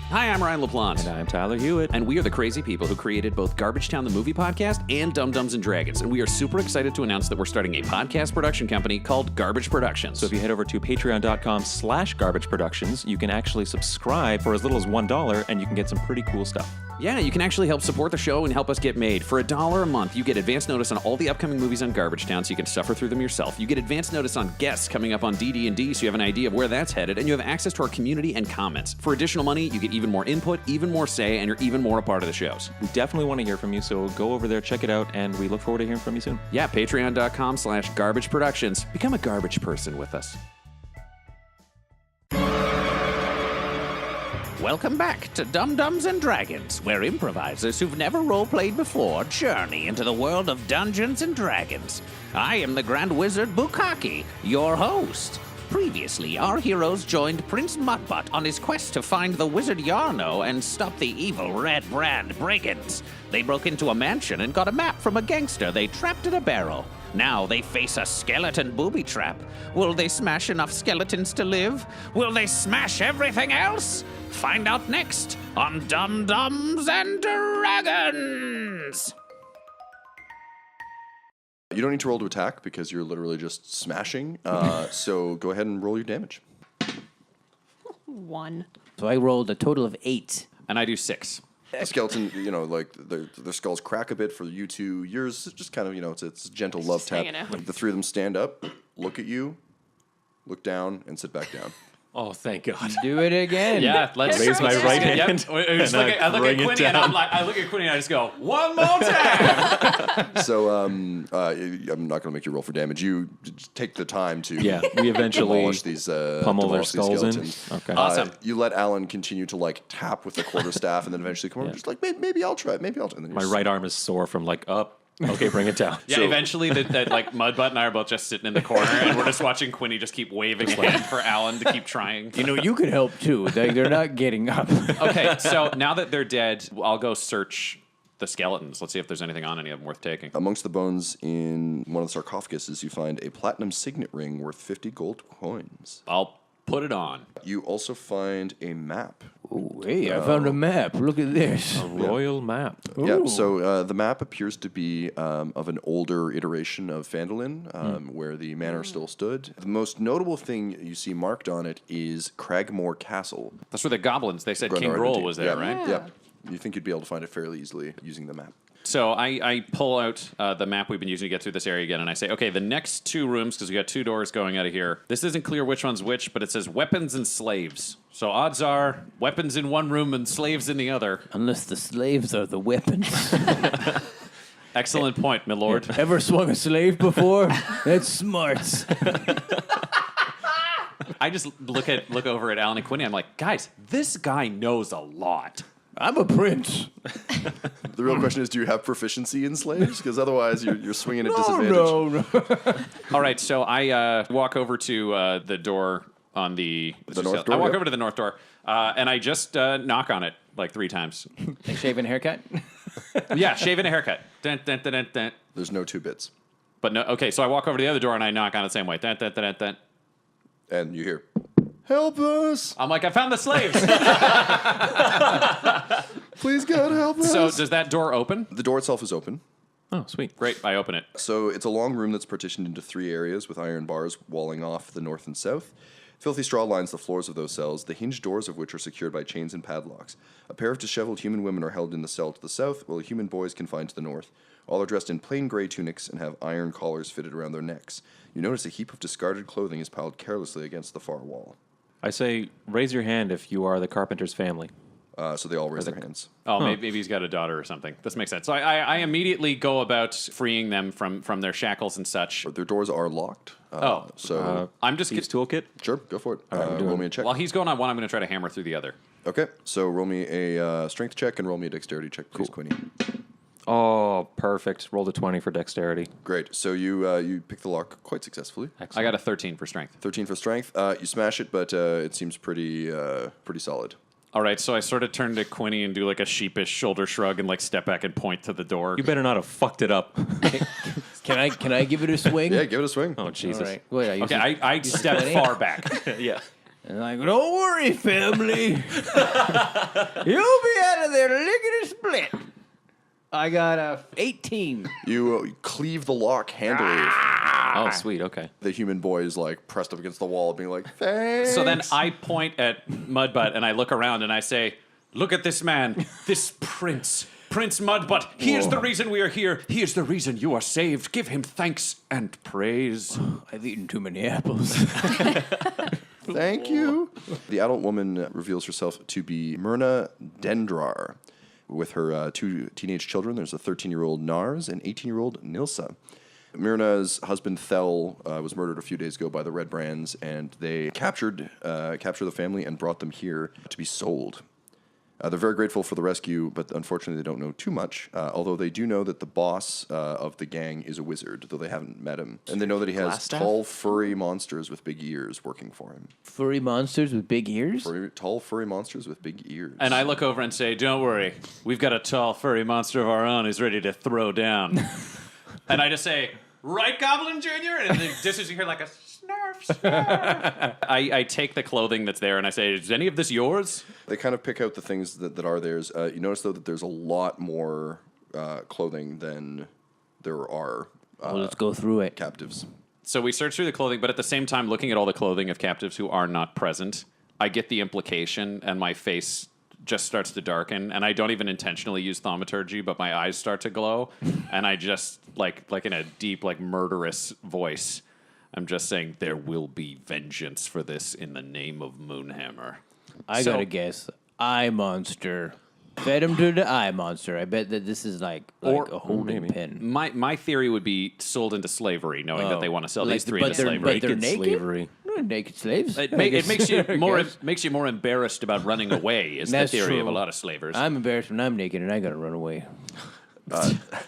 Hi, I'm Ryan LaPlante. And I'm Tyler Hewitt. And we are the crazy people who created both Garbage Town, the movie podcast, and Dum Dums and Dragons. And we are super excited to announce that we're starting a podcast production company called Garbage Productions. So if you head over to patreon.com/Garbage Productions, you can actually subscribe for as little as $1, and you can get some pretty cool stuff. Yeah, you can actually help support the show and help us get made. For $1 a month, you get advance notice on all the upcoming movies on Garbage Town, so you can suffer through them yourself. You get advance notice on guests coming up on DD&D, so you have an idea of where that's headed, and you have access to our community and comments. For additional money, you get even more input, even more say, and you're even more a part of the shows. We definitely want to hear from you, so go over there, check it out, and we look forward to hearing from you soon. Yeah, patreon.com/Garbage Productions. Become a garbage person with us. Welcome back to Dum Dums and Dragons, where improvisers who've never roleplayed before journey into the world of Dungeons and Dragons. I am the Grand Wizard Bukkake, your host. Previously, our heroes joined Prince Mudbutt on his quest to find the Wizard Yarno and stop the evil Red Brand brigands. They broke into a mansion and got a map from a gangster they trapped in a barrel. Now they face a skeleton booby trap. Will they smash enough skeletons to live? Will they smash everything else? Find out next on Dum Dums and Dragons! You don't need to roll to attack because you're literally just smashing. So go ahead and roll your damage. 1. So I rolled a total of 8. And I do 6. The skeleton, like their skulls crack a bit for you two. Yours just kind of, it's a gentle love tap. hanging out. The three of them stand up, look at you, look down, and sit back down. Oh, thank God. Do it again. Yeah, let's Raise my right hand. Yep. I look at Quinny and I look at Quinny and I just go, one more time. So I'm not going to make you roll for damage. You just take the time to Yeah, we eventually demolish these pummel their demolish these skulls in. skeletons. Okay. Awesome. You let Alyn continue to tap with the quarterstaff, and then eventually come over, just like maybe I'll try it. Maybe I'll. And then My right arm is sore from up. Okay, bring it down. Yeah, eventually that Mudbutt and I are both just sitting in the corner and we're just watching Quinny just keep waving a hand for Alyn to keep trying. You could help too. They're not getting up. Okay, so now that they're dead, I'll go search the skeletons. Let's see if there's anything on any of them worth taking. Amongst the bones in one of the sarcophaguses, you find a platinum signet ring worth 50 gold coins. I'll put it on. You also find a map. Ooh, hey, I found a map. Look at this. A royal map. Yeah, so the map appears to be of an older iteration of Phandalin, where the manor still stood. The most notable thing you see marked on it is Cragmore Castle. That's where the goblins, they said King Grenard Grohl indeed. was there, right? Yeah. You think you'd be able to find it fairly easily using the map. So I pull out the map we've been using to get through this area again, and I say, okay, the next 2 rooms, because we got 2 doors going out of here. This isn't clear which one's which, but it says weapons and slaves. So odds are weapons in one room and slaves in the other. Unless the slaves are the weapons. Excellent point, my lord. Ever swung a slave before? That's smart. I just look over at Alyn and Quinny. I'm like, guys, this guy knows a lot. I'm a prince. The real question is, do you have proficiency in slaves? Because otherwise you're swinging at disadvantage. No. All right, so I walk over to the door on the north door, I walk yep. over to the north door, and I just knock on it like 3 times. Shave and haircut? Yeah, shave and a haircut. Dun, dun, dun, dun, dun. There's no 2 bits. But no, okay, so I walk over to the other door and I knock on it the same way. Dun, dun, dun, dun, dun. And you hear, help us! I'm like, I found the slaves. Please God help us! So does that door open? The door itself is open. Oh, sweet. Great, I open it. So it's a long room that's partitioned into 3 areas with iron bars walling off the north and south. Filthy straw lines the floors of those cells, the hinged doors of which are secured by chains and padlocks. A pair of disheveled human women are held in the cell to the south, while a human boy is confined to the north. All are dressed in plain gray tunics and have iron collars fitted around their necks. You notice a heap of discarded clothing is piled carelessly against the far wall. I say, raise your hand if you are the carpenter's family. So they all raise their hands. Oh, maybe he's got a daughter or something. This makes sense. So I immediately go about freeing them from their shackles and such. Their doors are locked. So I'm just... Thieves toolkit? sure, go for it. right, roll me a check. While he's going on one, I'm going to try to hammer through the other. Okay, so roll me a strength check and roll me a dexterity check, please, Quinny. Oh, perfect. Rolled a 20 for dexterity. Great. So you pick the lock quite successfully. I got a 13 for strength. 13 for strength. You smash it, but it seems pretty solid. All right, so I sort of turn to Quinny and do like a sheepish shoulder shrug and like step back and point to the door. You better not have fucked it up. Can I give it a swing? Yeah, give it a swing. Oh, Jesus. All right. Wait, Okay, I step far back. Yeah. And like, don't worry, family. You'll be out of there lickety-split. I got a 18. You cleave the lock handily. Oh, sweet. Okay. The human boy is like pressed up against the wall, being like, "Thanks." So then I point at Mudbutt and I look around and I say, "Look at this man, this prince. Prince Mudbutt. He is the reason we are here. He is the reason you are saved. Give him thanks and praise." I've eaten too many apples. Thank you. The adult woman reveals herself to be Myrna Dendrar. With her 2 teenage children, there's a 13-year-old Nars and 18-year-old Nilsa. Myrna's husband Thel was murdered a few days ago by the Red Brands, and they captured the family and brought them here to be sold. They're very grateful for the rescue, but unfortunately they don't know too much, although they do know that the boss of the gang is a wizard, though they haven't met him. And they know that he has tall, furry monsters with big ears working for him. Furry monsters with big ears? Tall, furry monsters with big ears. And I look over and say, "Don't worry. We've got a tall, furry monster of our own who's ready to throw down." And I just say, "Right, Goblin Jr.?" And then just as you hear like a snarf. I take the clothing that's there and I say, "Is any of this yours?" They kind of pick out the things that are theirs. You notice, though, that there's a lot more clothing than there are Well, let's go through it. captives. So we search through the clothing, but at the same time, looking at all the clothing of captives who are not present, I get the implication and my face just starts to darken, and I don't even intentionally use thaumaturgy, but my eyes start to glow, and I just, like in a deep, like, murderous voice, I'm just saying, "There will be vengeance for this in the name of Moonhammer." I gotta guess. Eye monster. Fed him to the eye monster. I bet that this is like a holding maybe. pen. My theory would be sold into slavery, knowing that they want to sell these three into slavery. But they're Naked naked? slavery. Naked slaves? It makes you more embarrassed about running away. Is the That's theory of true. a lot of slavers. I'm embarrassed when I'm naked and I gotta run away.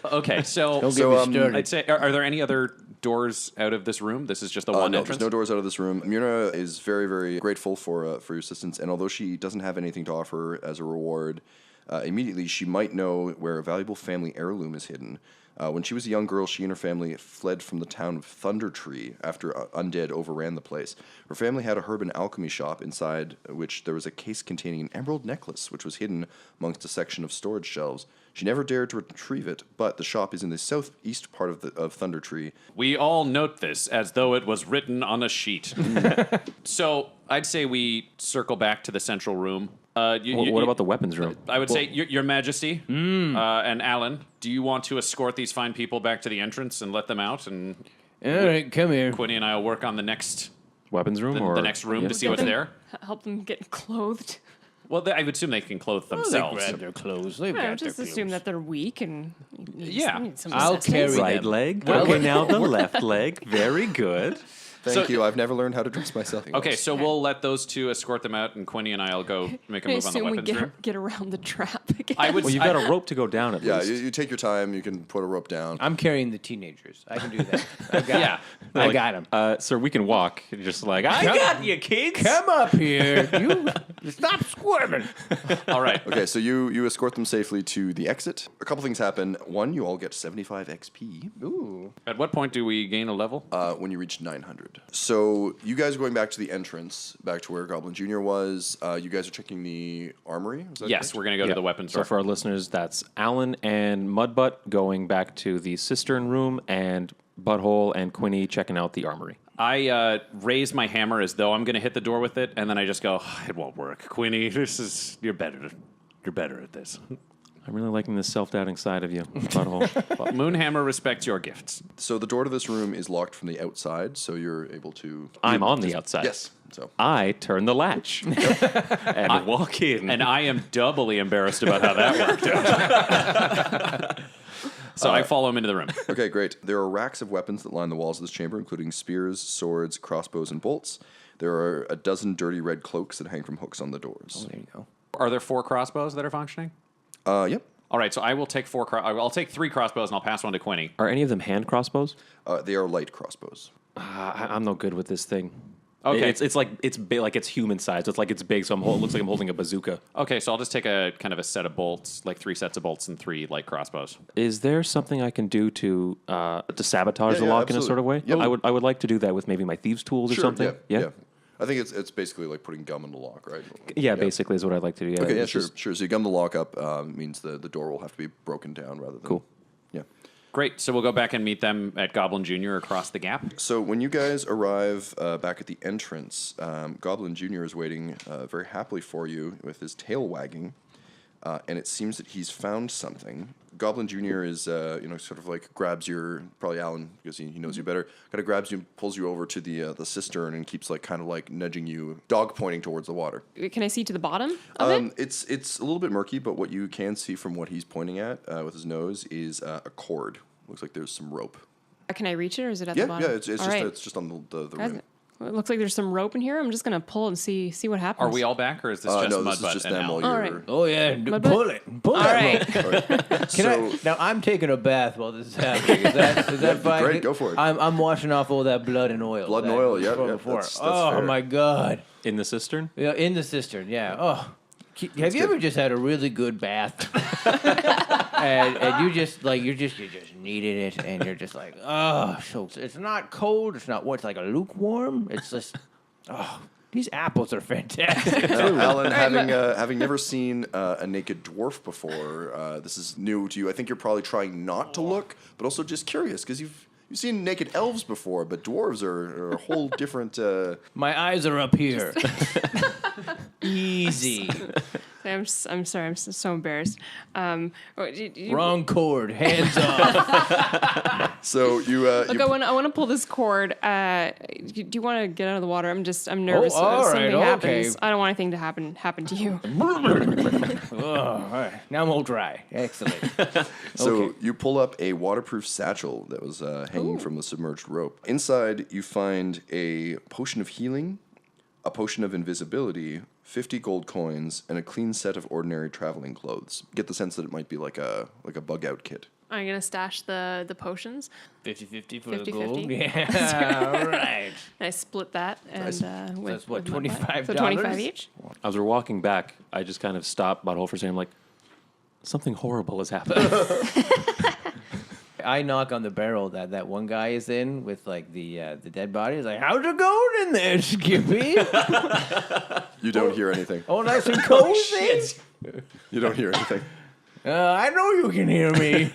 Okay, so Don't get me started. I'd say, are there any other doors out of this room? This is just the one No, entrance. there's no doors out of this room. Myrna is very, very grateful for your assistance, and although she doesn't have anything to offer as a reward, immediately she might know where a valuable family heirloom is hidden. When she was a young girl, she and her family fled from the town of Thunder Tree after undead overran the place. Her family had a herb and alchemy shop inside which there was a case containing an emerald necklace, which was hidden amongst a section of storage shelves. She never dared to retrieve it, but the shop is in the southeast part of Thunder Tree. We all note this as though it was written on a sheet. So I'd say we circle back to the central room. What about the weapons room? I would say, Your Majesty and Alyn, do you want to escort these fine people back to the entrance and let them out? And All right, come here. Quinny and I will work on the next Weapons room or the next room to see Get what's them- there. Help them get clothed. Well, I would assume they can clothe They themselves. grab their clothes. They've I got just their assume clothes. that they're weak and need, Yeah. need some I'll assistance. carry Right them. leg. Well, Okay, now the left leg. Very good. Thank you. I've never learned how to dress myself. Okay, so we'll let those two escort them out, and Quinny and I'll go make a I move on the assume we weapons room. get around the trap again. I would. Well, you've got a rope to go down at Yeah, least. you take your time. You can put a rope down. I'm carrying the teenagers. I can do that. I got Yeah. I got them. Sir, we can walk. You're just like, I got you, kids. Come up here. You stop squirming. All right. Okay, so you escort them safely to the exit. A couple things happen. One, you all get 75 XP. Ooh. At what point do we gain a level? When you reach 900. So you guys are going back to the entrance, back to where Goblin Jr. was. You guys are checking the armory? Is that Yes, correct? we're going to go to the weapons So store. for our listeners, that's Alyn and Mudbutt going back to the cistern room, and Butthole and Quinny checking out the armory. I raise my hammer as though I'm going to hit the door with it, and then I just go, "It won't work, Quinny. You're better at this." I'm really liking this self-doubting side of you, Butthole. Moonhammer respects your gifts. So the door to this room is locked from the outside, so you're able to... I'm on the outside. Yes. So I turn the latch and walk in. And I am doubly embarrassed about how that worked out. So I follow him into the room. Okay, great. There are racks of weapons that line the walls of this chamber, including spears, swords, crossbows, and bolts. There are a dozen dirty red cloaks that hang from hooks on the doors. There you go. Are there 4 crossbows that are functioning? Yep. All right, so I will take I'll take 3 crossbows and I'll pass one to Quinny. Are any of them hand crossbows? They are light crossbows. I'm no good with this thing. Okay. It's like it's big, like it's human size. It's like it's big, so it looks like I'm holding a bazooka. Okay, so I'll just take a kind of a set of bolts, like 3 sets of bolts and 3 light crossbows. Is there something I can do to sabotage the Yeah, lock in a sort of way? absolutely. Yep. I would like to do that with maybe my thieves' tools or Sure, something. yeah. I think it's basically like putting gum in the lock, right? Yeah, basically is what I'd like to do. Yeah, Okay, yeah, it's sure, just- sure. So you gum the lock up means the door will have to be broken down rather than... Cool. Yeah. Great. So we'll go back and meet them at Goblin Jr. across the gap. So when you guys arrive back at the entrance, Goblin Jr. is waiting very happily for you with his tail wagging, and it seems that he's found something. Goblin Jr. is, sort of like grabs your, probably Alyn, because he knows you better, kind of grabs you and pulls you over to the cistern and keeps like kind of like nudging you, dog pointing towards the water. Can I see to the bottom of it? It's a little bit murky, but what you can see from what he's pointing at with his nose is a cord. Looks like there's some rope. Can I reach it, or is it at the Yeah, bottom? yeah, it's All right. just on the Guys, rim. it looks like there's some rope in here. I'm just gonna pull it and see what happens. Are we all back, or is this just No, this is Mudbutt just and them Alyn? while All you're... right. Oh yeah, Mudbutt? pull it. Pull All that rope. right. So, Now I'm taking a bath while this is happening. Is that fine? great, go for it. I'm washing off all that blood and oil. Blood and that oil, was yeah, from yeah, before. that's Oh fair. my god. in the cistern. Yeah, in the cistern. Yeah. Oh, have you ever just had a really good bath? and you just needed it, and you're just like, oh, so it's not cold, it's not what, it's like a lukewarm. It's just, oh, these apples are fantastic. Now, Alyn, having never seen a naked dwarf before, this is new to you. I think you're probably trying not to look, but also just curious because you've seen naked elves before, but dwarves are a whole different. My eyes are up here. Easy. I'm sorry. I'm so embarrassed. Wrong cord. Hands off. So you. Look, I want to pull this cord. Do you want to get out of the water? I'm nervous. all If something right, happens. okay. I don't want anything to happen to you. Oh, all right. Now I'm all dry. Excellent. So Okay. you pull up a waterproof satchel that was hanging from the submerged rope. Inside, you find a potion of healing, a potion of invisibility, 50 gold coins, and a clean set of ordinary traveling clothes. Get the sense that it might be like a bug out kit. I'm gonna stash the potions. 50-50 for 50-50. the gold. Yeah, all right. And I split that, and That's what, with my butt. $25? So 25 each. As we're walking back, I just kind of stopped Butthole for a second. I'm like, something horrible has happened. I knock on the barrel that one guy is in with like the dead body. He's like, "How's it going in there, Skippy? You don't hear anything. Oh, nice and cozy." You don't hear anything. I know you can hear me.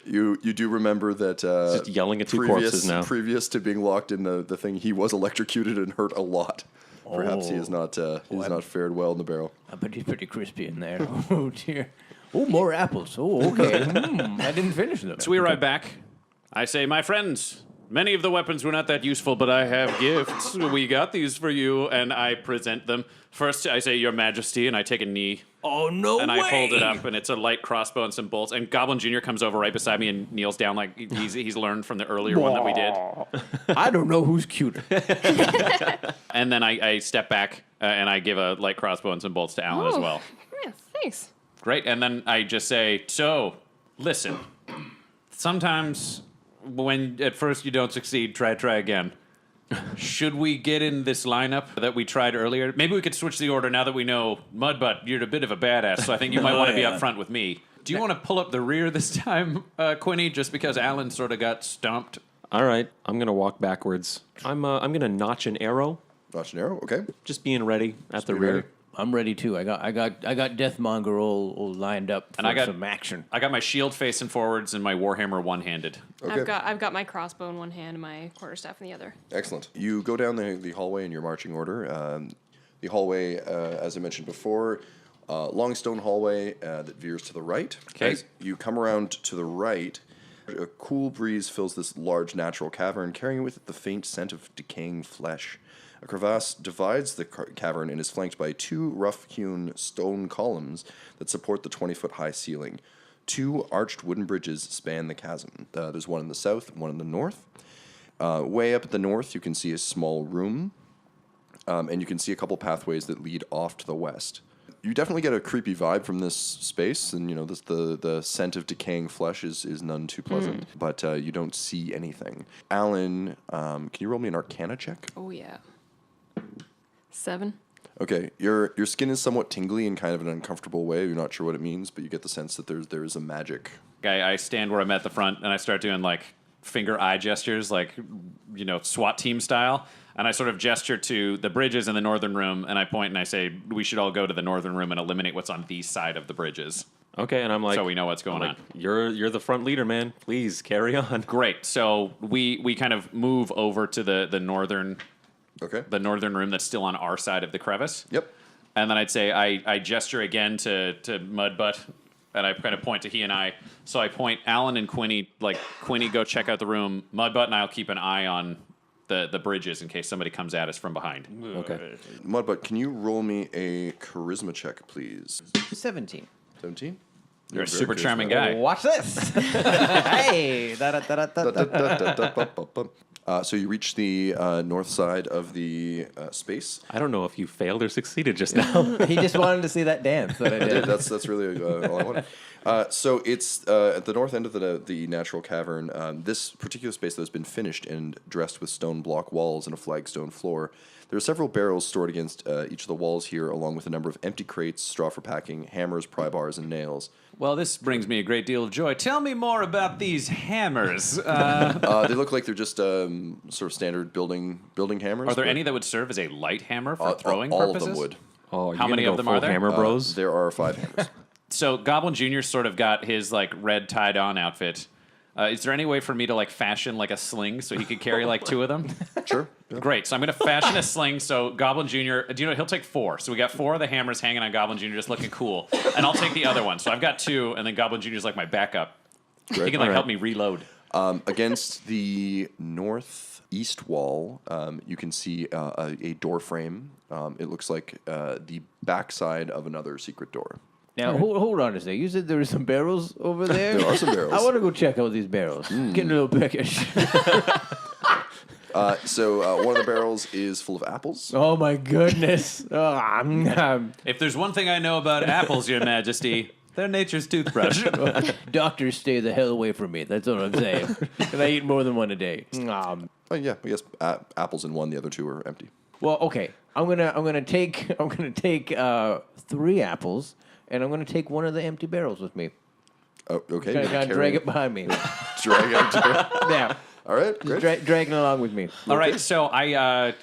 You do remember that Just yelling at two corpses now. Previous to being locked in the thing, he was electrocuted and hurt a lot. Perhaps he has not not fared well in the barrel. I bet he's pretty crispy in there. Oh dear. Oh, more apples. Oh, okay. I didn't finish them. So we arrive back. I say, my friends, many of the weapons were not that useful, but I have gifts. We got these for you, and I present them. First, I say, Your Majesty, and I take a knee. Oh no And way! I hold it up, and it's a light crossbow and some bolts. And Goblin Jr. comes over right beside me and kneels down like he's learned from the earlier one that we did. I don't know who's cuter. And then I step back, and I give a light crossbow and some bolts to Alyn as well. Yeah, thanks. Great. And then I just say, so, listen. Sometimes when at first you don't succeed, try again. Should we get in this lineup that we tried earlier? Maybe we could switch the order now that we know Mudbutt, you're a bit of a badass, so I think you might want to be up front with me. Do you want to pull up the rear this time, Quinny, just because Alyn sort of got stomped? All right, I'm gonna walk backwards. I'm gonna notch an arrow, Notch an arrow, okay. just being ready at the be rear. ready. I'm ready too. I got Deathmonger all lined up for And I got some action. I got my shield facing forwards and my warhammer one-handed. Okay. I've got my crossbow in one hand and my quarterstaff in the other. Excellent. You go down the hallway in your marching order. The hallway, as I mentioned before, long stone hallway that veers to the right. Okay. As you come around to the right, a cool breeze fills this large natural cavern, carrying with it the faint scent of decaying flesh. A crevasse divides the cavern and is flanked by two rough-hewn stone columns that support the 20-foot-high ceiling. Two arched wooden bridges span the chasm. There's one in the south and one in the north. Way up at the north, you can see a small room, and you can see a couple pathways that lead off to the west. You definitely get a creepy vibe from this space, and the scent of decaying flesh is none too pleasant. But you don't see anything. Alyn, can you roll me an Arcana check? Oh yeah. 7. Okay, your skin is somewhat tingly in kind of an uncomfortable way. You're not sure what it means, but you get the sense that there is a magic. I stand where I'm at the front, and I start doing, like, finger eye gestures, like, SWAT team style. And I sort of gesture to the bridges in the northern room, and I point and I say, we should all go to the northern room and eliminate what's on the side of the bridges. Okay, and I'm like, so we know what's going on. You're the front leader, man. Please carry on. Great. So we kind of move over to the northern room that's still on our side of the crevice. Yep. And then I'd say I gesture again to Mudbutt, and I kind of point to he and I. So I point Alyn and Quinny, like, Quinny, go check out the room. Mudbutt and I'll keep an eye on the bridges in case somebody comes at us from behind. Okay. Mudbutt, can you roll me a charisma check, please? 17. 17? You're a super charming guy. Watch this. Hey. So you reach the north side of the space. I don't know if you failed or succeeded just now. He just wanted to see that dance that I did. That's really all I wanted. So it's at the north end of the natural cavern. This particular space that has been finished and dressed with stone block walls and a flagstone floor. There are several barrels stored against each of the walls here, along with a number of empty crates, straw for packing, hammers, pry bars, and nails. Well, this brings me a great deal of joy. Tell me more about these hammers. They look like they're just sort of standard building hammers. Are there any that would serve as a light hammer for throwing all purposes? All of them would. Oh, How many of them are there? Hammer Bros. There are 5 hammers. So Goblin Jr. sort of got his like red tied-on outfit. Is there any way for me to like fashion like a sling so he could carry like 2 of them? Sure. Yeah. Great. So I'm going to fashion a sling. So Goblin Jr. He'll take 4. So we got 4 of the hammers hanging on Goblin Jr. just looking cool, and I'll take the other one. So I've got 2, and then Goblin Jr. is like my backup. Great. He can like help me reload. Against the northeast wall, you can see a door frame. It looks like the backside of another secret door. Now, hold on a second. You said there were some barrels over there? There are some barrels. I want to go check out these barrels. Getting a little peckish. So one of the barrels is full of apples. Oh, my goodness. Oh, If there's one thing I know about apples, Your Majesty, they're nature's toothbrush. doctors stay the hell away from me. That's what I'm saying. And I eat more than one a day. Oh yeah, I guess apples in one. The other 2 are empty. Well, okay. I'm gonna take 3 apples, and I'm gonna take one of the empty barrels with me. Oh, okay. Gotta drag it behind me. Drag it. Yeah. All right. Great. Dragging along with me. All right, so I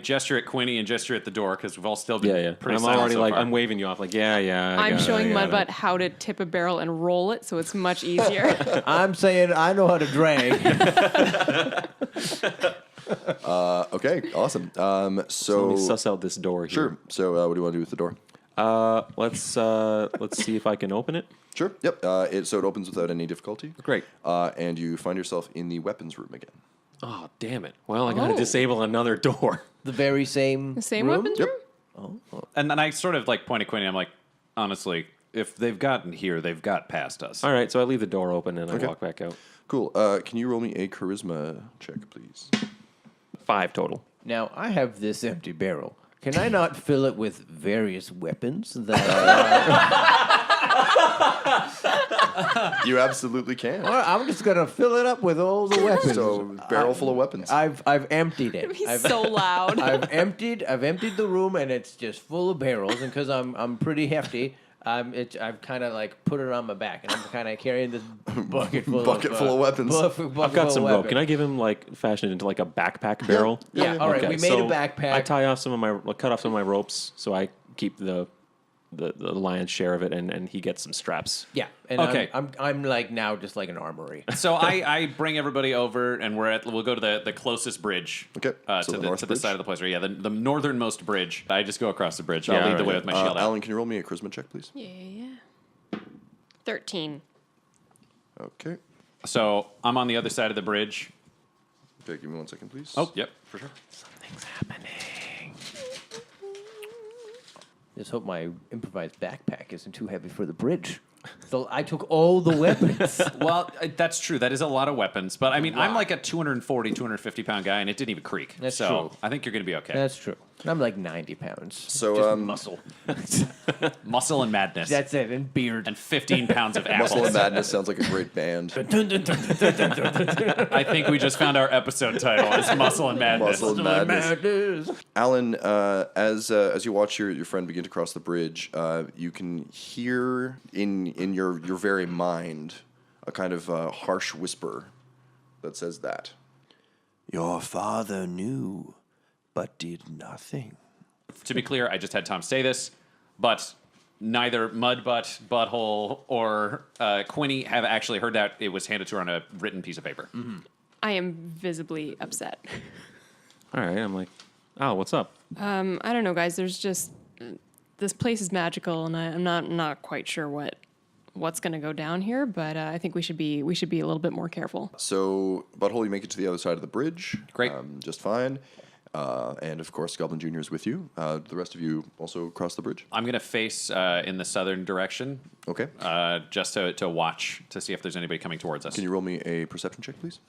gesture at Quinny and gesture at the door because we've all still been pretty I'm silent already so like, far. I'm waving you off like, yeah. I'm showing Mudbutt. Mudbutt how to tip a barrel and roll it, so it's much easier. I'm saying I know how to drag. Okay. Awesome. So So let me suss out this door here. sure. So what do you want to do with the door? Let's see if I can open it. Sure. Yep. So it opens without any difficulty. Great. And you find yourself in the weapons room again. Oh, damn it. Well, I got to Oh. disable another door. The very same The same room? weapons Yep. room? And then I sort of like point at Quinny. I'm like, honestly, if they've gotten here, they've got past us. All right, so I leave the door open and I Okay. walk back out. Cool. Can you roll me a charisma check, please? 5 total. Now, I have this empty barrel. Can I not fill it with various weapons that You absolutely can. Well, I'm just going to fill it up with all the weapons. So barrel full of weapons. I've emptied it. He's so loud. I've emptied the room, and it's just full of barrels. And because I'm pretty hefty, I've kind of like put it on my back, and I'm kind of carrying this bucket full full of weapons. I've got some rope. Can I give him fashion it into like a backpack barrel? Yeah. All right. Okay, We made so a backpack. I cut off some of my ropes so I keep the lion's share of it, and he gets some straps. Yeah. And Okay. I'm like now just like an armory. So I bring everybody over, and we'll go to the closest bridge. Okay, so to the the north to the bridge? side of the place. Right? Yeah, the northernmost bridge. I just go across the bridge. I'll Yeah, lead the all way right. with my shield out. Alan, can you roll me a charisma check, please? Yeah. 13. Okay. So I'm on the other side of the bridge. Okay, give me 1 second, please. Oh, yep, for sure. Something's happening. Just hope my improvised backpack isn't too heavy for the bridge. So I took all the weapons. Well, that's true. That is a lot of weapons. But I mean, I'm like a 240, 250 pound guy, and it didn't even creak. That's so true. I think you're going to be okay. That's true. I'm like 90 pounds. So, just muscle. Muscle and madness. That's it, and beard. and 15 pounds of apples. Muscle and Madness sounds like a great band. I think we just found our episode title. It's Muscle and Madness. Muscle and Madness. Madness. Alan, as you watch your friend begin to cross the bridge, you can hear in your very mind a kind of harsh whisper that says that. Your father knew, but did nothing. To be clear, I just had Tom say this, but neither Mudbutt, Butthole, or Quinny have actually heard that. It was handed to her on a written piece of paper. Mm-hmm. I am visibly upset. All right, I'm like, oh, what's up? I don't know, guys. There's just this place is magical, and I'm not quite sure what's going to go down here. But I think we should be a little bit more careful. So, Butthole, you make it to the other side of the bridge. Great. Just fine. And, of course, Goblin Jr. is with you. The rest of you also cross the bridge? I'm going to face in the southern direction Okay. just to watch to see if there's anybody coming towards us. Can you roll me a perception check, please?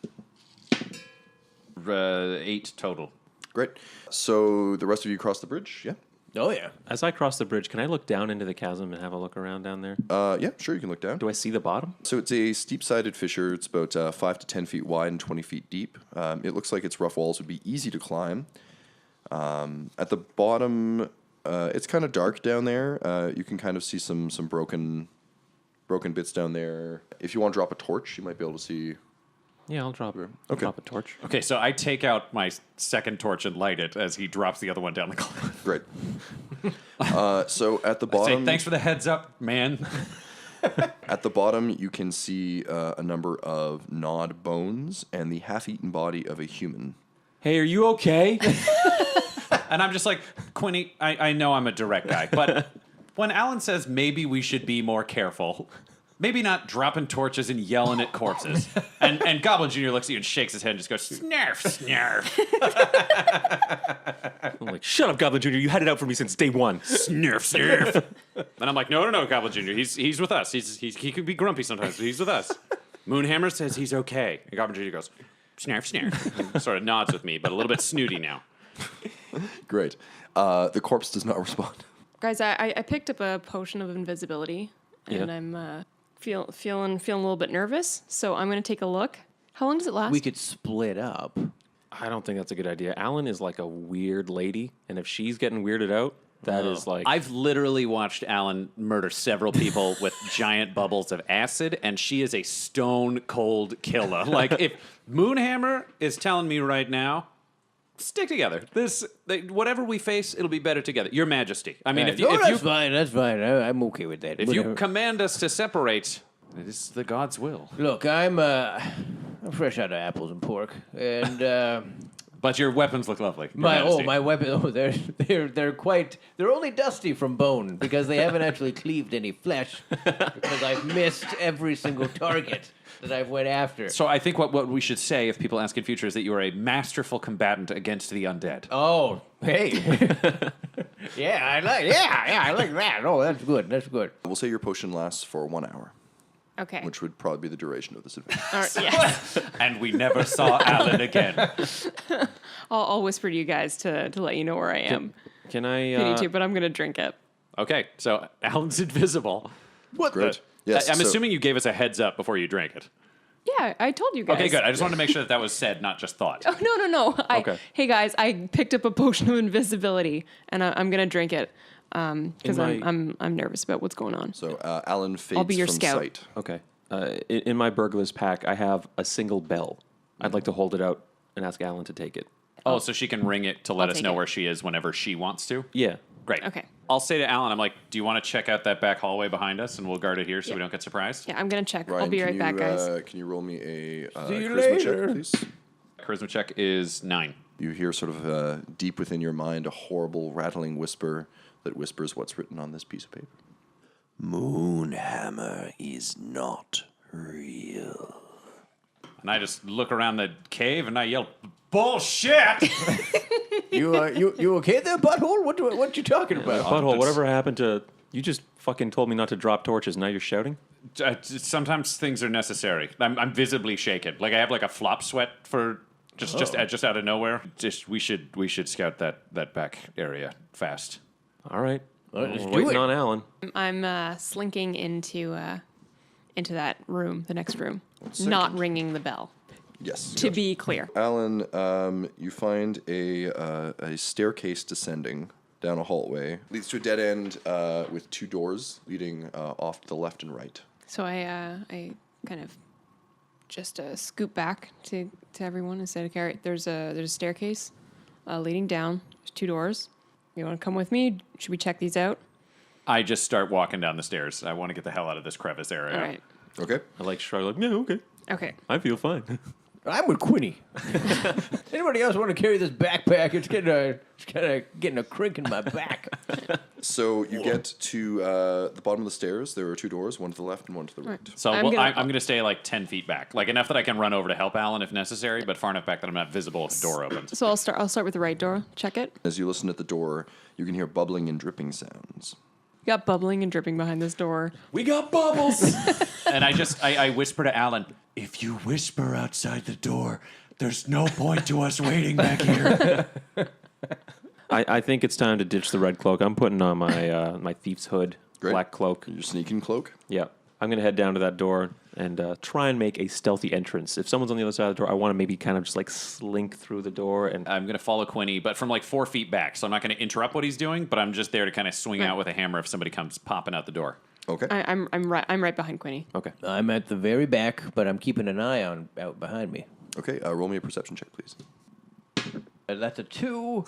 8 total. Great. So, the rest of you cross the bridge? Yeah? Oh, yeah. As I cross the bridge, can I look down into the chasm and have a look around down there? Yeah, sure, you can look down. Do I see the bottom? So it's a steep-sided fissure. It's about 5 to 10 feet wide and 20 feet deep. It looks like its rough walls would be easy to climb. At the bottom, it's kind of dark down there. You can kind of see some broken bits down there. If you want to drop a torch, you might be able to see. Yeah, I'll drop Okay. drop a torch. Okay, so I take out my second torch and light it as he drops the other one down the cliff. Great. So at the Say, bottom, thanks for the heads up, man. at the bottom, you can see a number of gnawed bones and the half-eaten body of a human. Hey, are you okay? And I'm just like, Quinny, I know I'm a direct guy, but when Alyn says maybe we should be more careful, maybe not dropping torches and yelling at corpses. And Goblin Jr. looks at you and shakes his head and just goes, snarf, snarf, I'm like, shut up, Goblin Jr. You had it out for me since day one. snarf, snarf. And I'm like, no, Goblin Jr. He's with us. He can be grumpy sometimes, but he's with us. Moonhammer says he's okay. And Goblin Jr. goes, snarf, snarf. And sort of nods with me, but a little bit snooty now. Great. The corpse does not respond. Guys, I picked up a potion of invisibility, and Yeah. I'm feeling a little bit nervous. So I'm going to take a look. How long does it last? We could split up. I don't think that's a good idea. Alyn is like a weird lady, and if she's getting weirded out, that is like... I've literally watched Alyn murder several people with giant bubbles of acid, and she is a stone cold killer. Like, if Moonhammer is telling me right now, stick together. Whatever we face, it'll be better together. Your Majesty. I mean, if you that's fine. That's fine. I'm okay with that. if you Whatever. command us to separate, it is the God's will. Look, I'm fresh out of apples and pork, and But your weapons look lovely. Your my Majesty. weapon. Oh, they're only dusty from bone because they haven't actually cleaved any flesh because I've missed every single target that I've went after. So I think what we should say if people ask in future is that you are a masterful combatant against the undead. Oh, hey, I like that. Oh, that's good. That's good. We'll say your potion lasts for 1 hour, okay. which would probably be the duration of this adventure. All right, yes. And we never saw Alyn again. I'll whisper to you guys to let you know where I am. Can I... If you need to, but I'm going to drink it. Okay, so Alyn's invisible. What Great. Yes, I'm so- assuming you gave us a heads up before you drank it. Yeah, I told you guys. Okay, good. I just wanted to make sure that was said, not just thought. Oh, no. Okay. Hey, guys, I picked up a potion of invisibility, and I'm going to drink it because In my- I'm nervous about what's going on. So Alyn fades I'll be your from scout. sight. Okay. In my burglar's pack, I have a single bell. I'd like to hold it out and ask Alyn to take it. Oh, so she can ring it to let I'll us take know it. where she is whenever she wants to? Yeah. Great. Okay. I'll say to Alyn, I'm like, do you want to check out that back hallway behind us, and we'll guard it here so we Yeah. don't get surprised? Yeah, I'm going to check. Ryan, I'll be can right you, back, guys. Can you roll me a you charisma later. check, please? Charisma check is 9. You hear sort of deep within your mind a horrible rattling whisper that whispers what's written on this piece of paper. Moonhammer is not real. And I just look around the cave and I yell, bullshit! You okay there, butthole? What you talking about? Butthole, whatever happened to... You just fucking told me not to drop torches. Now you're shouting? Sometimes things are necessary. I'm visibly shaken. Like I have like a flop sweat for just out of nowhere. Just we should scout that back area fast. All right. let's We're do waiting it. on Alyn. I'm slinking into that room, the next room, not ringing the bell. Yes. To be clear. Alyn, you find a staircase descending down a hallway. Leads to a dead end with 2 doors leading off to the left and right. So I kind of just scoot back to everyone and say, okay, there's a staircase leading down. There's 2 doors. You want to come with me? Should we check these out? I just start walking down the stairs. I want to get the hell out of this crevice area. All right. Okay. I like shrug like, no, okay. Okay. I feel fine. I'm with Quinny. Anybody else want to carry this backpack? It's getting a crink in my back. So you get to the bottom of the stairs. There are 2 doors, one to the left and one to the right. So I'm I'm gonna- going to stay like 10 feet back, like enough that I can run over to help Alyn if necessary, but far enough back that I'm not visible if the door opens. So I'll start with the right door. Check it. As you listen at the door, you can hear bubbling and dripping sounds. You got bubbling and dripping behind this door. We got bubbles. And I whisper to Alyn, If you whisper outside the door, there's no point to us waiting back here. I think it's time to ditch the red cloak. I'm putting on my my thief's hood, Great. black cloak. Your sneaking cloak. Yeah. I'm going to head down to that door and try and make a stealthy entrance. If someone's on the other side of the door, I want to maybe kind of just like slink through the door. And I'm going to follow Quinny, but from like 4 feet back. So I'm not going to interrupt what he's doing, but I'm just there to kind of swing out with a hammer if somebody comes popping out the door. Okay. I'm right behind Quinny. okay. I'm at the very back, but I'm keeping an eye out behind me. Okay. Roll me a perception check, please. That's a 2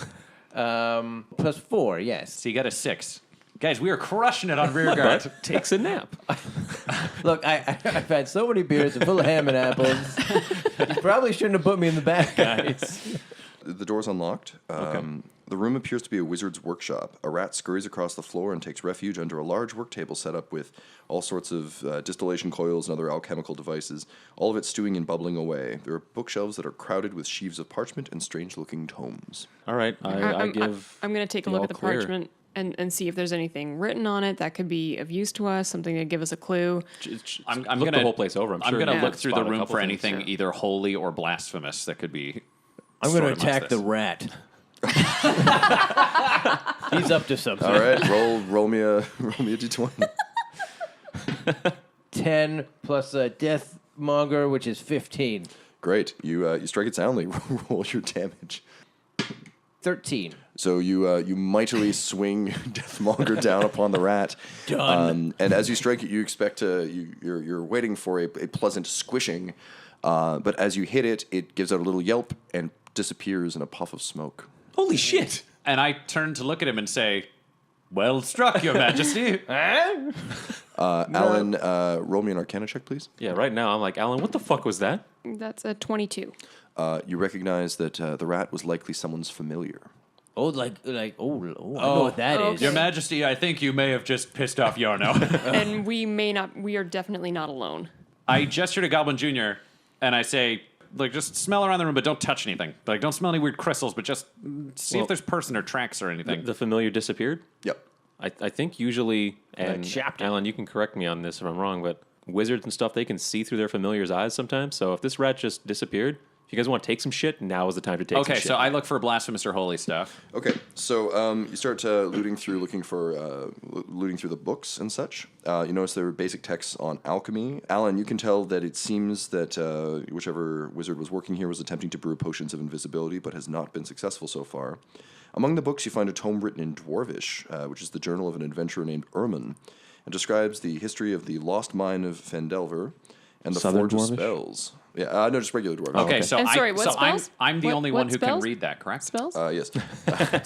plus 4. Yes. So you got a 6. Guys, we are crushing it on rear guard. Takes a nap. Look, I've had so many beers and full of ham and apples. You probably shouldn't have put me in the back, guys. The door's unlocked. The room appears to be a wizard's workshop. A rat scurries across the floor and takes refuge under a large work table set up with all sorts of distillation coils and other alchemical devices, all of it stewing and bubbling away. There are bookshelves that are crowded with sheaves of parchment and strange-looking tomes. All right. I give. I'm going to take a the look all at the clear. parchment and see if there's anything written on it that could be of use to us, something to give us a clue. I'm Look gonna the whole place over. I'm I'm sure going to you look can through spot the a room couple for things. anything either holy or blasphemous that could be. I'm going to stored amongst attack the this. rat. He's up to something. All right, roll me a d20. 10 plus Deathmonger, which is 15. Great. You strike it soundly. Roll your damage. 13. So you mightily swing Deathmonger down upon the rat. Done. And as you strike it, you expect you're waiting for a pleasant squishing, but as you hit it, it gives out a little yelp and disappears in a puff of smoke. Holy shit. And I turn to look at him and say, "Well struck, Your Majesty." Alyn, roll me an Arcana check, please. Yeah, right now I'm like, Alyn, what the fuck was that? That's a 22. You recognize that the rat was likely someone's familiar. I know what that is. Okay. Your Majesty, I think you may have just pissed off Yarno. And we are definitely not alone. I gesture to Goblin Jr. and I say, like, just smell around the room, but don't touch anything. Like, don't smell any weird crystals, but just see if there's person or tracks or anything. The familiar disappeared? Yep. I think usually, and chapped it. Alyn, you can correct me on this if I'm wrong, but wizards and stuff, they can see through their familiar's eyes sometimes. So if this rat just disappeared, if you guys want to take some shit, now is the time to take some Okay, shit. so I look for blasphemous or holy stuff. Okay, so you start looting through the books and such. You notice there are basic texts on alchemy. Alyn, you can tell that it seems that whichever wizard was working here was attempting to brew potions of invisibility, but has not been successful so far. Among the books, you find a tome written in Dwarvish, which is the journal of an adventurer named Ermin, and describes the history of the lost mine of Fendelver and the Southern Forge of Dwarvish? Spells. Yeah, no, just regular Dwarvish. Okay, so, And sorry, what spells? I'm the What- only what one who can spells? read that, correct? Spells? Yes.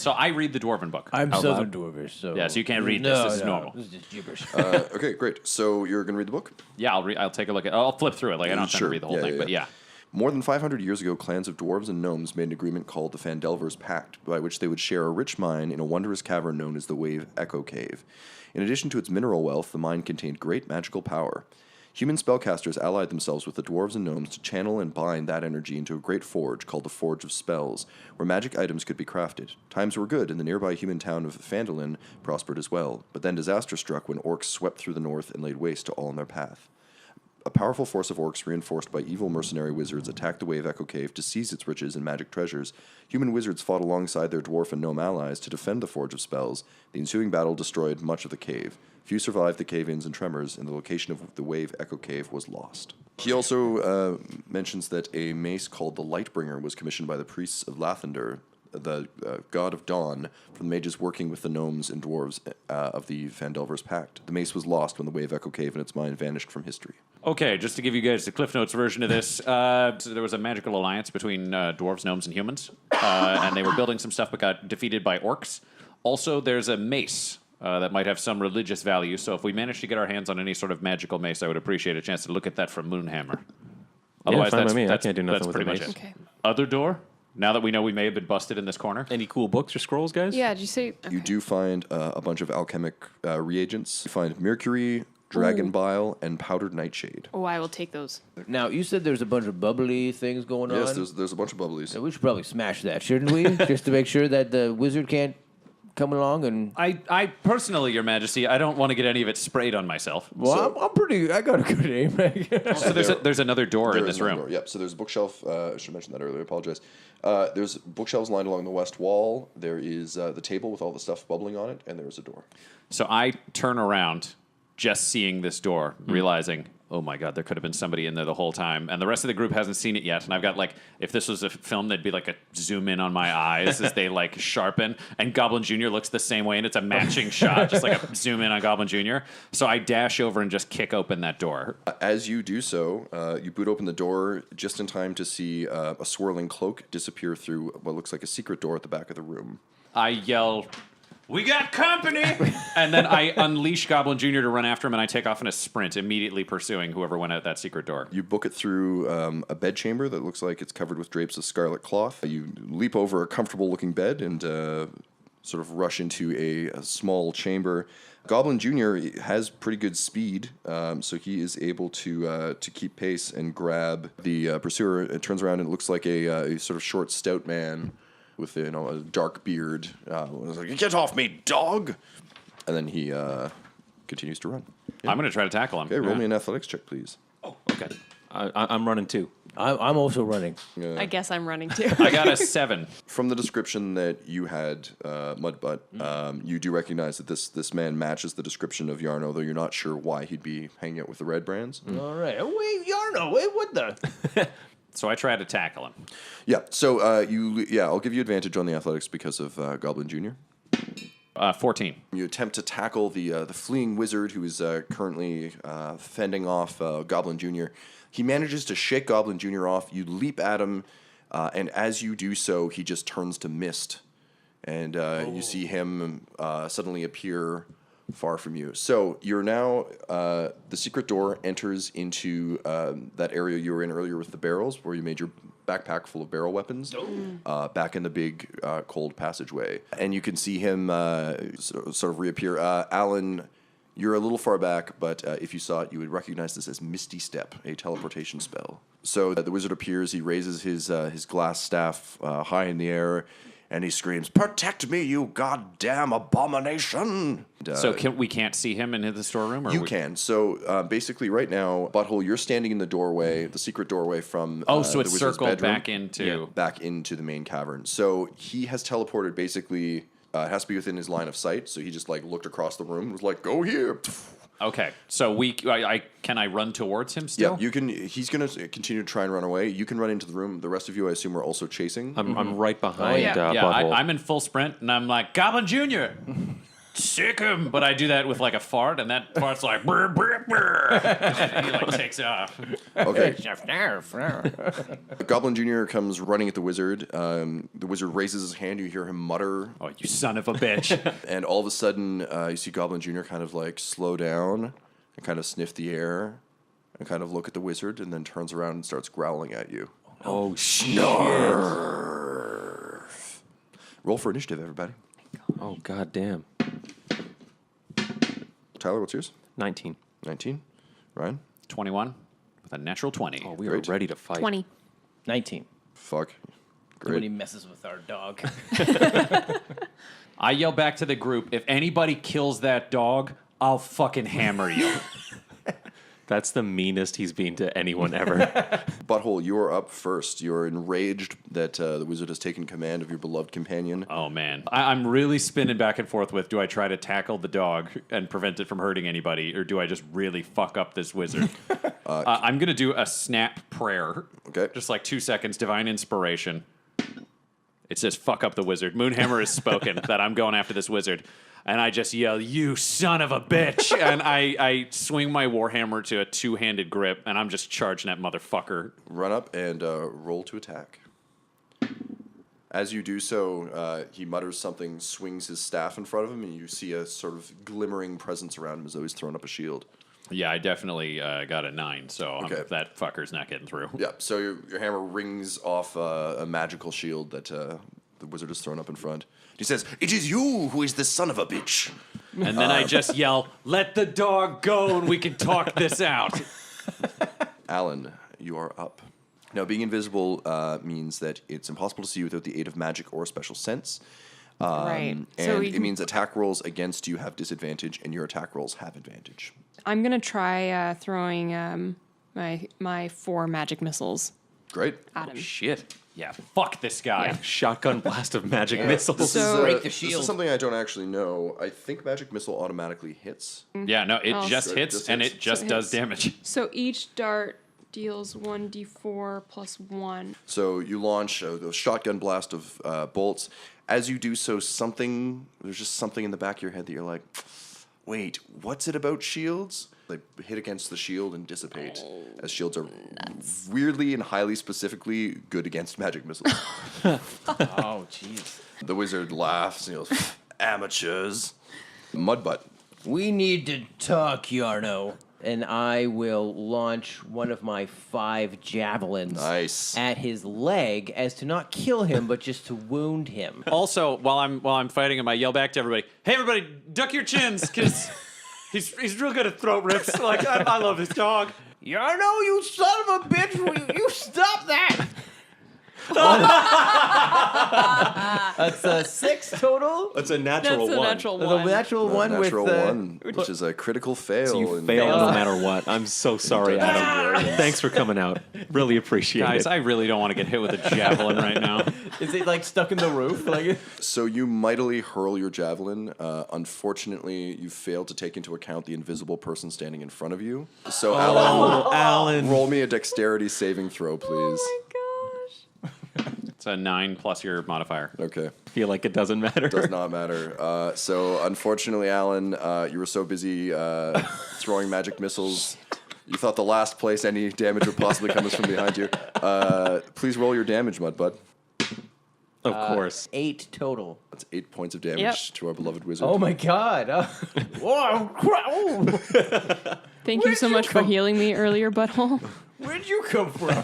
So I read the Dwarven book. I'm Out Southern loud? Dwarvish, so... Yeah, so you can't read this. This is normal. This is just gibberish. Okay, great. So you're going to read the book? Yeah, I'll take a look at. I'll flip through it. Like I don't have time Sure. to read the whole Yeah, thing, yeah, but yeah. yeah. More than 500 years ago, clans of dwarves and gnomes made an agreement called the Fandelver's Pact, by which they would share a rich mine in a wondrous cavern known as the Wave Echo Cave. In addition to its mineral wealth, the mine contained great magical power. Human spellcasters allied themselves with the dwarves and gnomes to channel and bind that energy into a great forge called the Forge of Spells, where magic items could be crafted. Times were good, and the nearby human town of Phandalin prospered as well, but then disaster struck when orcs swept through the north and laid waste to all in their path. A powerful force of orcs, reinforced by evil mercenary wizards, attacked the Wave Echo Cave to seize its riches and magic treasures. Human wizards fought alongside their dwarf and gnome allies to defend the Forge of Spells. The ensuing battle destroyed much of the cave. Few survived the cave-ins and tremors, and the location of the Wave Echo Cave was lost. He also mentions that a mace called the Lightbringer was commissioned by the priests of Lathander, the god of dawn, from the mages working with the gnomes and dwarves of the Phandelver's Pact. The mace was lost when the Wave Echo Cave in its mine vanished from history. Okay, just to give you guys the Cliff Notes version of this, so there was a magical alliance between dwarves, gnomes, and humans, and they were building some stuff but got defeated by orcs. Also, there's a mace that might have some religious value, so if we manage to get our hands on any sort of magical mace, I would appreciate a chance to look at that from Moonhammer. Otherwise, fine by me. I can't do nothing that's with pretty the much mace. it. Okay. Other door? Now that we know we may have been busted in this corner. Any cool books or scrolls, guys? Yeah, did you say? Okay. You do find a bunch of alchemic reagents. You find mercury, dragon bile, and powdered nightshade. Oh, I will take those. Now, you said there's a bunch of bubbly things going on. Yes, there's a bunch of bubblies. Yeah, we should probably smash that, shouldn't we? Just to make sure that the wizard can't come along and... I personally, Your Majesty, I don't want to get any of it sprayed on myself. Well, I got a good aim. So there's another door in this room. Door. Yep. So there's a bookshelf. I should have mentioned that earlier. I apologize. There's bookshelves lined along the west wall. There is the table with all the stuff bubbling on it, and there is a door. So I turn around, just seeing this door, realizing, oh my God, there could have been somebody in there the whole time. And the rest of the group hasn't seen it yet. And I've got, like, if this was a film, there'd be like a zoom in on my eyes as they like sharpen. And Goblin Jr. looks the same way, and it's a matching shot, just like a zoom in on Goblin Jr. So I dash over and just kick open that door. As you do so, you boot open the door just in time to see a swirling cloak disappear through what looks like a secret door at the back of the room. I yell, "We got company!" And then I unleash Goblin Jr. to run after him, and I take off in a sprint, immediately pursuing whoever went out that secret door. You book it through a bedchamber that looks like it's covered with drapes of scarlet cloth. You leap over a comfortable-looking bed and sort of rush into a small chamber. Goblin Jr. has pretty good speed, so he is able to keep pace and grab the pursuer. It turns around and it looks like a sort of short, stout man with a dark beard. Like, "Get off me, dog!" And then he continues to run. I'm going to try to tackle him. Okay, roll me an athletics check, please. Oh, okay. I'm running too. I'm also running. I guess I'm running too. I got a 7. From the description that you had, Mudbutt, you do recognize that this man matches the description of Yarno, though you're not sure why he'd be hanging out with the Red Brands. All right. Oh, wait, Yarno. Wait, what the? So I try to tackle him. Yeah, so I'll give you advantage on the athletics because of Goblin Jr. 14. You attempt to tackle the fleeing wizard who is currently fending off Goblin Jr. He manages to shake Goblin Jr. off. You leap at him, and as you do so, he just turns to mist. And you see him suddenly appear far from you. So you're now, the secret door enters into that area you were in earlier with the barrels, where you made your backpack full of barrel weapons, back in the big cold passageway. And you can see him sort of reappear. Alyn, you're a little far back, but if you saw it, you would recognize this as Misty Step, a teleportation spell. So the wizard appears, he raises his glass staff high in the air, and he screams, "Protect me, you goddamn abomination!" So we can't see him in the storeroom? Or you can. So basically right now, Butthole, you're standing in the doorway, the secret doorway from so the it's wizard's circled bedroom. back into... the main cavern. So he has teleported basically, it has to be within his line of sight, so he just like looked across the room and was like, "Go here." Okay, so can I run towards him still? Yeah, you can. He's going to continue to try and run away. You can run into the room. The rest of you, I assume, are also chasing. I'm right behind Yeah, Butthole. I'm in full sprint, and I'm like, "Goblin Jr., sick him!" But I do that with like a fart, and that fart's like, "Brr, brr, brr," and he like takes off. Okay. Goblin Jr. comes running at the wizard. The wizard raises his hand. You hear him mutter. "Oh, you son of a bitch!" And all of a sudden, you see Goblin Jr. kind of like slow down and kind of sniff the air and kind of look at the wizard and then turns around and starts growling at you. Oh, shit. Roll for initiative, everybody. Oh, goddamn. Tyler, what's yours? 19. 19. Ryan? 21 with a natural 20. Oh, we Great. are ready to fight. 20. 19. Fuck. When he Great. messes with our dog. I yell back to the group, "If anybody kills that dog, I'll fucking hammer you." That's the meanest he's been to anyone ever. Butthole, you are up first. You're enraged that the wizard has taken command of your beloved companion. Oh, man. I'm really spinning back and forth with, do I try to tackle the dog and prevent it from hurting anybody, or do I just really fuck up this wizard? I'm going to do a snap prayer. Okay. Just like 2 seconds, divine inspiration. It says, fuck up the wizard. Moonhammer has spoken that I'm going after this wizard. And I just yell, you son of a bitch. And I swing my warhammer to a two-handed grip, and I'm just charging that motherfucker. Run up and roll to attack. As you do so, he mutters something, swings his staff in front of him, and you see a sort of glimmering presence around him as though he's thrown up a shield. Yeah, I definitely got a 9, so Okay. that fucker's not getting through. Yeah, so your hammer rings off a magical shield that the wizard has thrown up in front. He says, "It is you who is the son of a bitch." And then I just yell, let the dog go and we can talk this out. Alyn, you are up. Now, being invisible means that it's impossible to see you without the aid of magic or a special sense. Right. And it means attack rolls against you have disadvantage, and your attack rolls have advantage. I'm going to try throwing my 4 magic missiles Great. at him. Shit. Yeah, fuck this guy. Yeah. Shotgun blast of magic missiles. This So- is, Break the This shield. is something I don't actually know. I think magic missile automatically hits. Yeah, no, it Oh. just So it hits just and hits. it just So it does hits. damage. So each dart deals 1d4 plus 1. So you launch a shotgun blast of bolts. As you do so, there's just something in the back of your head that you're like, wait, what's it about shields? They hit against the shield and dissipate, as shields are weirdly and highly specifically good against magic missiles. Oh, jeez. The wizard laughs and he goes, amateurs. Mudbutt. We need to talk, Yarno. And I will launch one of my 5 javelins Nice. at his leg as to not kill him, but just to wound him. Also, while I'm fighting him, I yell back to everybody, hey, everybody, duck your chins, because he's real good at throat rips. Like, I love this dog. Yarno, you son of a bitch! Will you stop that? That's a 6 total. That's a That's natural a one. natural The 1. natural one Natural with one, which is a critical fail. So you and- fail no matter what. I'm so sorry, Adam. Thanks for coming out. Really appreciate Guys, it. I really don't want to get hit with a javelin right now. Is it like stuck in the roof? Like So you mightily hurl your javelin. Unfortunately, you failed to take into account the invisible person standing in front of you. So, Alan. roll me a dexterity saving throw, please. Oh my gosh. It's a 9 plus your modifier. Okay, Feel like it doesn't matter. does not matter. So, unfortunately, Alan, you were so busy throwing magic missiles, you thought the last place any damage would possibly come is from behind you. Please roll your damage, Mudbud. Of course. 8 total. That's 8 points of damage Yep. to our beloved wizard. Oh my god. Whoa, oh. Thank you so much for healing me earlier, butthole. Where'd you come from?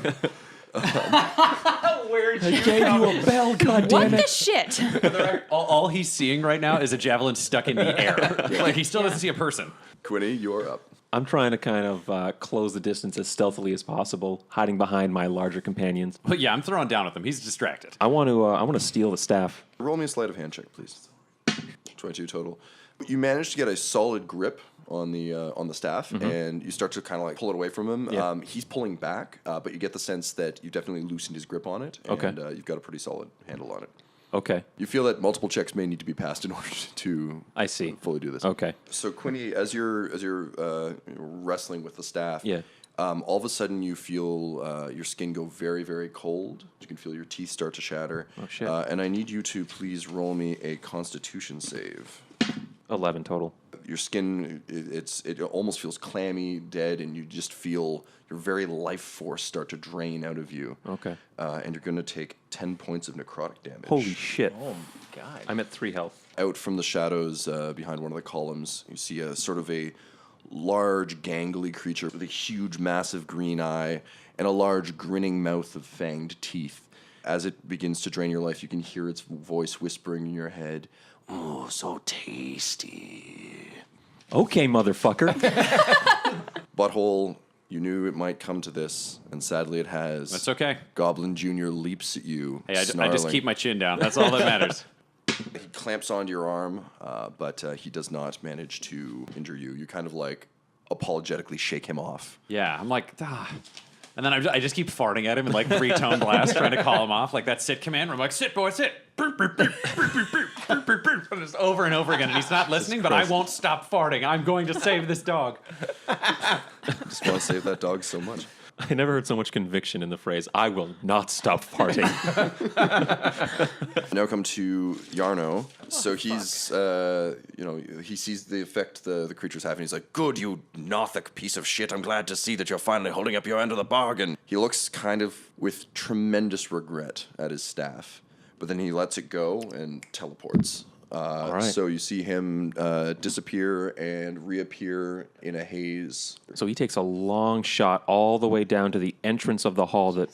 Where'd you Gave you a bell, What goddammit. the shit? All he's seeing right now is a javelin stuck in the air. Like, he still doesn't see a person. Quinny, you are up. I'm trying to kind of close the distance as stealthily as possible, hiding behind my larger companions. But yeah, I'm throwing down with him. He's distracted. I want to steal the staff. Roll me a sleight of hand check, please. 22 total. You manage to get a solid grip on the staff, and you start to kind of like pull it away from him. Yeah. He's pulling back, but you get the sense that you definitely loosened his grip on it, and Okay. you've got a pretty solid handle on it. Okay. You feel that multiple checks may need to be passed in order to I see. fully do this. Okay. So Quinny, as you're wrestling with the staff, Yeah. all of a sudden you feel your skin go very, very cold. You can feel your teeth start to shatter. Oh, shit. And I need you to please roll me a Constitution save. 11 total. Your skin, it almost feels clammy, dead, and you just feel your very life force start to drain out of you. Okay. And you're going to take 10 points of necrotic damage. Holy shit. Oh god. I'm at 3 health. Out from the shadows behind one of the columns, you see a sort of a large, gangly creature with a huge, massive green eye and a large, grinning mouth of fanged teeth. As it begins to drain your life, you can hear its voice whispering in your head, "Oh, so tasty." Okay, motherfucker. Butthole, you knew it might come to this, and sadly it has. That's okay. Goblin Jr. leaps at you, Hey, I just snarling. keep my chin down. That's all that matters. He clamps onto your arm, but he does not manage to injure you. You kind of like apologetically shake him off. Yeah, I'm like, ah. And then I just keep farting at him in like 3-tone blast, trying to call him off, like that sit command where I'm like, sit, boy, sit. Burp, burp, burp, burp, burp, burp, burp, burp, burp. Just over and over again. And he's not listening, but I won't stop farting. I'm going to save this dog. Just want to save that dog so much. I never heard so much conviction in the phrase, I will not stop farting. Now come to Yarno. So he's, he sees the effect the creature's having. He's like, good, you Nothic piece of shit. I'm glad to see that you're finally holding up your end of the bargain. He looks kind of with tremendous regret at his staff, but then he lets it go and teleports. right. So you see him disappear and reappear in a haze. So he takes a long shot all the way down to the entrance of the hall that,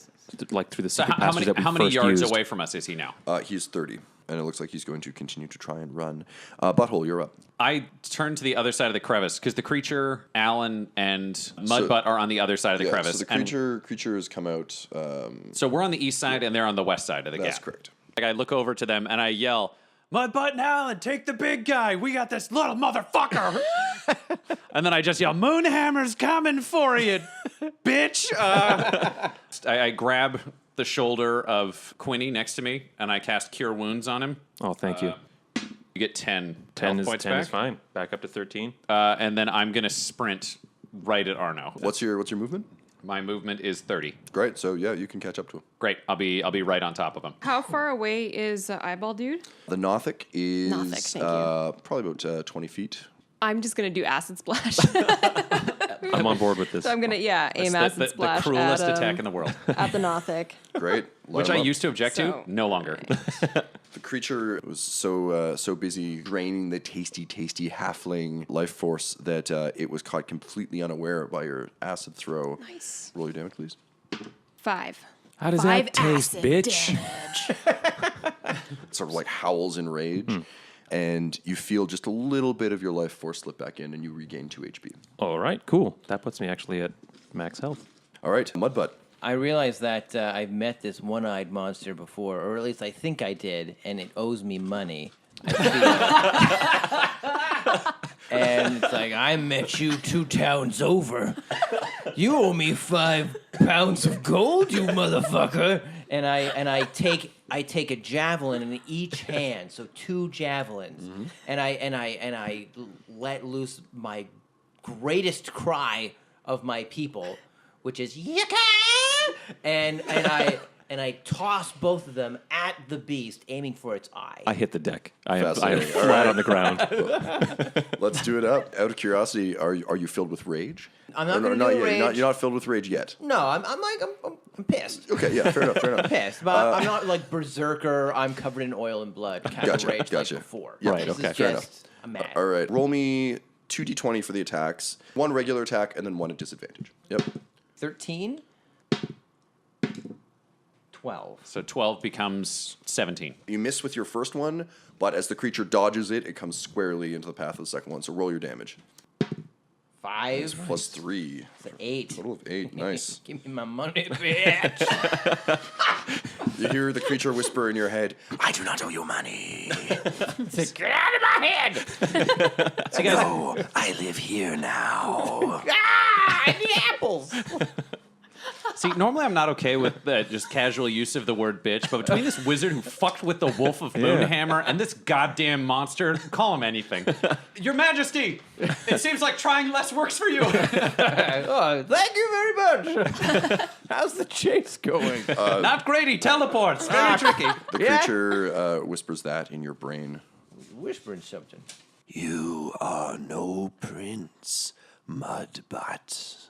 like through the So secret how passage many that we how many first yards used. away from us is he now? He's 30, and it looks like he's going to continue to try and run. Butthole, you're up. I turn to the other side of the crevice because the creature, Alyn, and Mudbutt are on the Yeah, the other side of the crevice. so the creature has come out. So we're on the east side and they're on the west side of the That's gap. correct. Like I look over to them and I yell, Mudbutt and Alyn, take the big guy. We got this little motherfucker. And then I just yell, Moonhammer's coming for you, bitch. I grab the shoulder of Quinny next to me and I cast Cure Wounds on him. Oh, thank you. You get 10 10 health is points 10 back. is fine. Back up to 13. And then I'm going to sprint right at Arno. What's your movement? My movement is 30. Great. So yeah, you can catch up to him. Great. I'll be right on top of him. How far away is Eyeball Dude? The Nothic is Nothic, thank you. probably about 20 feet. I'm just gonna do Acid Splash. I'm on board with this. So I'm gonna aim That's Acid the Splash cruelest at, attack in the world, at the Nothic. Great. which I used to object So- to. No longer. The creature was so busy draining the tasty halfling life force that it was caught completely unaware by your acid throw. Nice. Roll your damage, please. 5. How does 5 that taste, acid bitch? damage. It sort of like howls in rage, and you feel just a little bit of your life force slip back in, and you regain 2 HP. All right, cool. That puts me actually at max health. All right, Mudbutt. I realized that I've met this one-eyed monster before, or at least I think I did, and it owes me money. And it's like, I met you 2 towns over. You owe me 5 pounds of gold, you motherfucker. And I take a javelin in each hand, so 2 javelins, and I let loose my greatest cry of my people, which is Yaka! And I toss both of them at the beast, aiming for its eye. I hit the deck. I am Fascinating. All flat right. on the ground. Let's do it up. Out of curiosity, are you filled with rage? I'm not Or gonna not do yet. rage. You're not filled with rage yet. No, I'm pissed. Okay, yeah, fair enough. Pissed, but I'm not like berserker. I'm covered in oil and blood. Kind Gotcha, of rage gotcha. like before. Yeah, Right, This okay. is Fair just I'm mad. All right, roll me 2d20 for the attacks. 1 regular attack, and then 1 at disadvantage. Yep. 13, 12. So 12 becomes 17. You miss with your first one, but as the creature dodges it, it comes squarely into the path of the second one. So roll your damage. 5 Plus 3. to 8. Total of 8. Nice. Give me my money, bitch. You hear the creature whisper in your head, I do not owe you money. Get out of my head! No, I live here now. I need apples. See, normally I'm not okay with just casual use of the word bitch, but between this wizard who fucked with the Wolf of Moonhammer and this goddamn monster, call him anything. Your Majesty, it seems like trying less works for you. Oh, thank you very much. How's the chase going? Not great, he teleports. Very tricky. The creature whispers that in your brain. Whispering something. You are no prince, Mudbutt.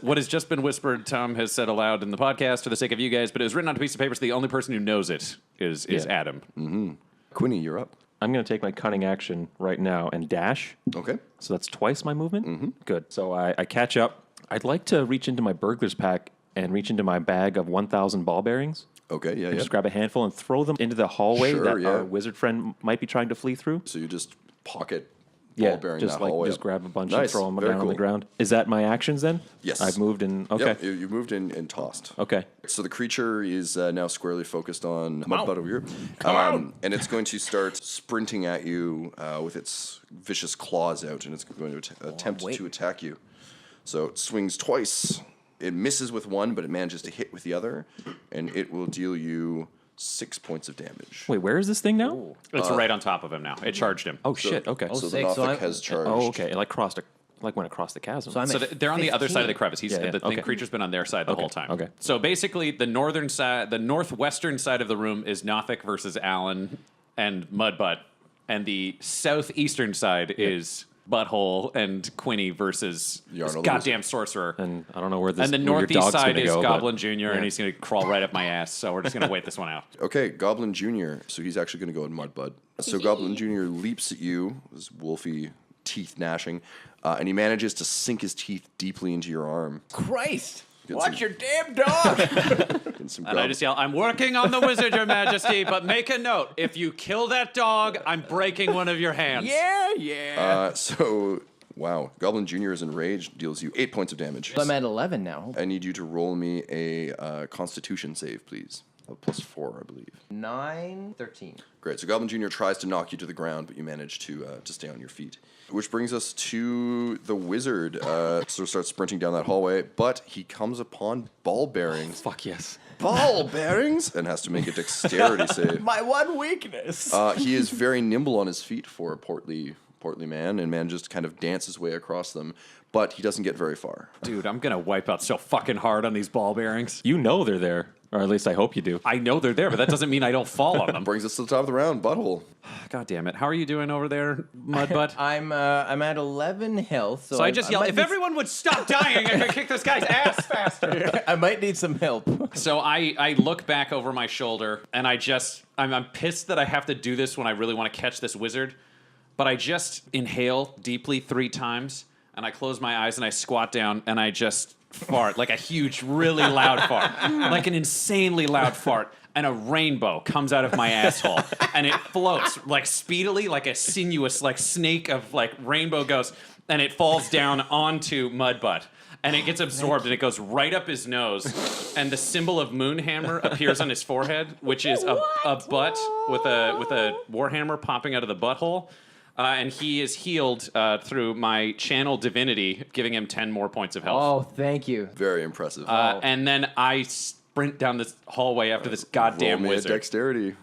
What has just been whispered, Tom has said aloud in the podcast for the sake of you guys, but it was written on a piece of paper, so the only person who knows it is Adam. Quinny, you're up. I'm going to take my cunning action right now and dash. Okay. So that's twice my movement? Good. So I catch up. I'd like to reach into my burglar's pack and reach into my bag of 1,000 ball bearings. Okay, yeah, And yeah. just grab a handful and throw them into the hallway Sure, that yeah. our wizard friend might be trying to flee through. So you just pocket ball bearing just that like hallway just up. grab a bunch and Nice, throw them very down on the cool. ground. Is that my actions then? Yes. I've moved and okay. Yep, you moved in and tossed. Okay. So the creature is now squarely focused on Mudbutt over here. And it's going to start sprinting at you with its vicious claws out, and it's going to attempt wait. to attack you. So it swings twice. It misses with one, but it manages to hit with the other, and it will deal you 6 points of damage. Wait, where is this thing now? It's right on top of him now. It charged him. Oh shit. Okay. So the six, so Nothic I'm- has charged. Oh, okay. It like crossed Like went across the chasm. So I'm So at they're on the other side of the 15. crevice. The okay. creature's been on their side the whole time. okay. So basically, the northern side, the northwestern side of the room is Nothic versus Alyn and Mudbutt, and the southeastern side is Butthole and Quinny versus this Yarnell goddamn sorcerer. And I don't know where this And the where your northeast dog's side gonna is go, but- Goblin Jr., and he's going to crawl right up my ass. So we're just going to wait this one out. Okay, Goblin Jr. So he's actually going to go at Mudbud. So Goblin Jr. leaps at you, his wolfy teeth gnashing, and he manages to sink his teeth deeply into your arm. Christ! Get Watch some- your damn dog! And some And I just yell, I'm working on the wizard, your majesty, but make a note. If you kill that dog, I'm breaking one of your hands. yeah. Wow. Goblin Jr. is enraged, deals you 8 points of damage. So I'm at 11 now. I need you to roll me a Constitution save, please. A +4, I believe. 9, 13. Great. So Goblin Jr. tries to knock you to the ground, but you manage to stay on your feet. Which brings us to the wizard. Sort of starts sprinting down that hallway, but he comes upon ball bearings. Fuck yes. Ball bearings! And has to make a dexterity save. My one weakness. He is very nimble on his feet for a portly man, and manages to kind of dance his way across them, but he doesn't get very far. Dude, I'm going to wipe out so fucking hard on these ball bearings. You know they're there, or at least I hope you do. I know they're there, but that doesn't mean I don't fall on them. Brings us to the top of the round, Butthole. God damn it. How are you doing over there, Mudbutt? I'm at 11 health. So I just yell, if everyone would stop dying, I could kick this guy's ass faster. I might need some help. So I look back over my shoulder, and I'm pissed that I have to do this when I really want to catch this wizard. But I just inhale deeply 3 times, and I close my eyes, and I squat down, and I just fart, like a huge, really loud fart, like an insanely loud fart. And a rainbow comes out of my asshole, and it floats like speedily, like a sinuous, like snake of like rainbow ghost, and it falls down onto Mudbutt. And it gets absorbed, and it goes right up his nose. And the symbol of Moonhammer appears on his forehead, which is a butt with a warhammer popping out of the butthole. And he is healed through my channel divinity, giving him 10 more points of health. Oh, thank you. Very impressive. And then I sprint down this hallway after this goddamn Roll me wizard. a dexterity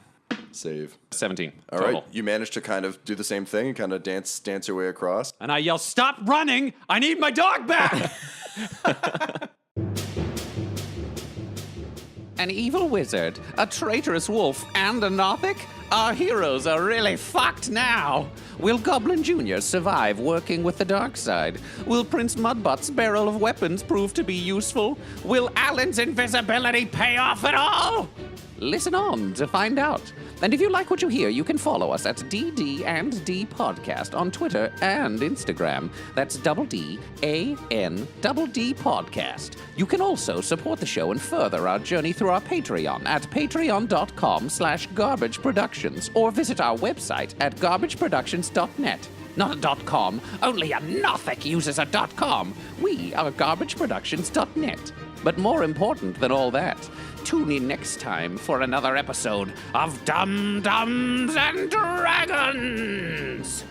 save. 17 All total. right, you manage to kind of do the same thing and kind of dance your way across. And I yell, stop running! I need my dog back! An evil wizard, a traitorous wolf, and a Nothic? Our heroes are really fucked now. Will Goblin Jr. survive working with the dark side? Will Prince Mudbutt's barrel of weapons prove to be useful? Will Alyn's invisibility pay off at all? Listen on to find out. And if you like what you hear, you can follow us at DD&D Podcast on Twitter and Instagram. That's DD Podcast. You can also support the show and further our journey through our Patreon at patreon.com/garbageproductions or visit our website at garbageproductions.net. Not a .com. Only a Nothic uses a .com. We are garbageproductions.net. But more important than all that, tune in next time for another episode of Dum Dums and Dragons.